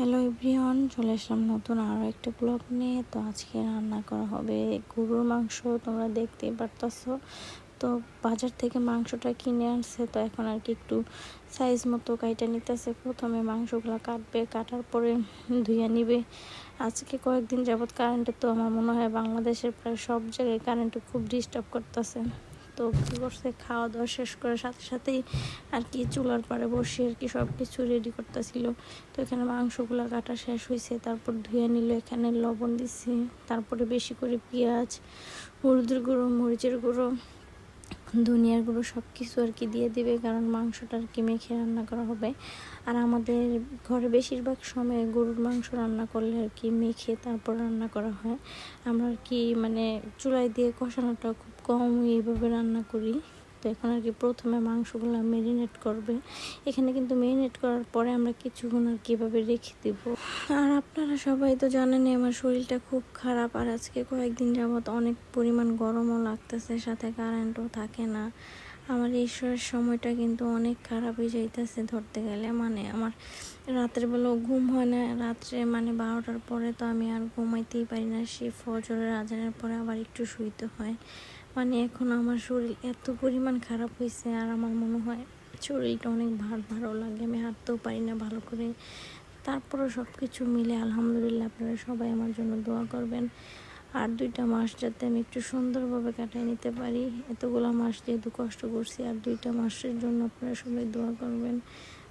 Hello everyone, চলে আসলাম নতুন আরও একটা ব্লগ নিয়ে। তো আজকে রান্না করা হবে গরুর মাংস। তোমরা দেখতেই পারতাছো। তো বাজার থেকে মাংসটা কিনে আনছে, তো এখন আর কি একটু সাইজ মতো কাইটা নিতেছে। প্রথমে মাংসগুলো কাটবে, কাটার পরে ধুয়ে নিবে। আজকে কয়েকদিন যাবৎ কারেন্টের, তো আমার মনে হয় বাংলাদেশের প্রায় সব জায়গায় কারেন্টে খুব ডিস্টার্ব করতেছে। তো কী করছে, খাওয়া দাওয়া শেষ করে সাথে সাথেই আর কি চুলার পাড়ে বসে আর কি সব কিছু রেডি করতেছিল। তো এখানে মাংসগুলো কাটা শেষ হয়েছে, তারপর ধুয়ে নিল। এখানে লবণ দিছি, তারপরে বেশি করে পেঁয়াজ, হলুদের গুঁড়ো, মরিচের গুঁড়ো, ধনিয়ার গুঁড়ো সব কিছু আর কি দিয়ে দিবে, কারণ মাংসটা আর কি মেখে রান্না করা হবে। আর আমাদের ঘরে বেশিরভাগ সময় গরুর মাংস রান্না করলে আর কি মেখে তারপর রান্না করা হয়। আমরা আর কি মানে চুলায় দিয়ে কষানোটা খুব কম এইভাবে রান্না করি। তো এখন আর কি প্রথমে মাংসগুলো ম্যারিনেট করবে। এখানে কিন্তু ম্যারিনেট করার পরে আমরা কিছুক্ষণ আর কীভাবে রেখে দেব। আর আপনারা সবাই তো জানেনই আমার শরীরটা খুব খারাপ, আর আজকে কয়েকদিন যাবত অনেক পরিমাণ গরমও লাগতেছে, সাথে কারেন্টও থাকে না। আমার এই সময়টা কিন্তু অনেক খারাপ হয়ে যাইতেছে ধরতে গেলে। মানে আমার রাতের বেলাও ঘুম হয় না, রাত্রে মানে 12টার পরে তো আমি আর ঘুমাইতেই পারি না। সে ফজরের আজানের পরে আবার একটু শুইতে হয়। মানে এখন আমার শরীর এত পরিমাণ খারাপ হয়েছে, আর আমার মনে হয় শরীরটা অনেক ভারও লাগে, আমি হাঁটতেও পারি না ভালো করে। তারপরে সব কিছু মিলে আলহামদুলিল্লাহ, আপনারা সবাই আমার জন্য দোয়া করবেন। আর 2টা মাস যাতে আমি একটু সুন্দরভাবে কাটিয়ে নিতে পারি। এতগুলো মাস যেহেতু কষ্ট করছি, আর 2টা মাসের জন্য আপনারা সবাই দোয়া করবেন।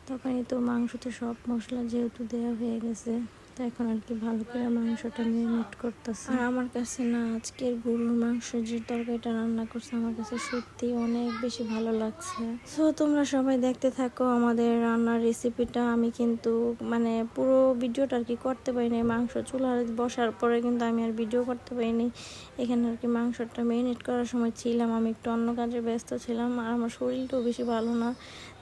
তখনই তো মাংসতে সব মশলা যেহেতু দেওয়া হয়ে গেছে, তো এখন আর কি ভালো করে মাংসটা ম্যারিনেট করতেছে। আর আমার কাছে না আজকের গরুর মাংস যে তরকারিটা রান্না করছে, আমার কাছে সত্যি অনেক বেশি ভালো লাগছে। সো তোমরা সবাই দেখতে থাকো আমাদের রান্নার রেসিপিটা। আমি কিন্তু মানে পুরো ভিডিওটা আর কি করতে পারিনি, মাংস চুলার বসার পরে কিন্তু আমি আর ভিডিও করতে পারিনি। এখানে আর কি মাংসটা ম্যারিনেট করার সময় ছিলাম, আমি একটু অন্য কাজে ব্যস্ত ছিলাম, আর আমার শরীরটাও বেশি ভালো না।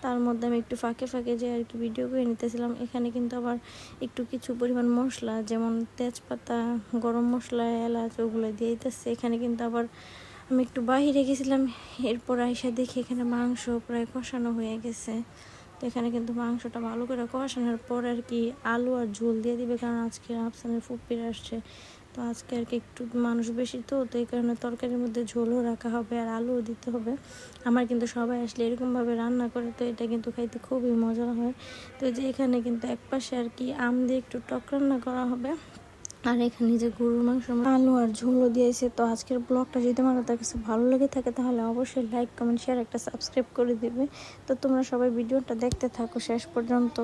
তার মধ্যে আমি একটু ফাঁকে ফাঁকে যে আর কি ভিডিও করে নিতেছিলাম। এখানে কিন্তু আবার একটু কিছু পরিমাণ মশলা, যেমন তেজপাতা, গরম মশলা, এলাচ, ওগুলো দিয়ে দিতেছে। এখানে কিন্তু আবার আমি একটু বাইরে গেছিলাম, এরপর আইসা দেখি এখানে মাংস প্রায় কষানো হয়ে গেছে। তো এখানে কিন্তু মাংসটা ভালো করে কষানোর পর আর কি আলু আর ঝোল দিয়ে দিবে, কারণ আজকে আফসানের ফুপির আসছে। তো আজকে আর কি একটু মানুষ বেশি, তো এই কারণে তরকারির মধ্যে ঝোলও রাখা হবে আর আলুও দিতে হবে। আমার কিন্তু সবাই আসলে এরকমভাবে রান্না করে, তো এটা কিন্তু খাইতে খুবই মজা হয়। তো যে এখানে কিন্তু একপাশে আর কি আম দিয়ে একটু টক রান্না করা হবে, আর এখানে যে গরুর মাংস আলু আর ঝোলও দিয়েছে। তো আজকের ব্লগটা যদি আমার কাছে ভালো লেগে থাকে, তাহলে অবশ্যই লাইক, কমেন্ট, শেয়ার, একটা সাবস্ক্রাইব করে দিবে। তো তোমরা সবাই ভিডিওটা দেখতে থাকো শেষ পর্যন্ত।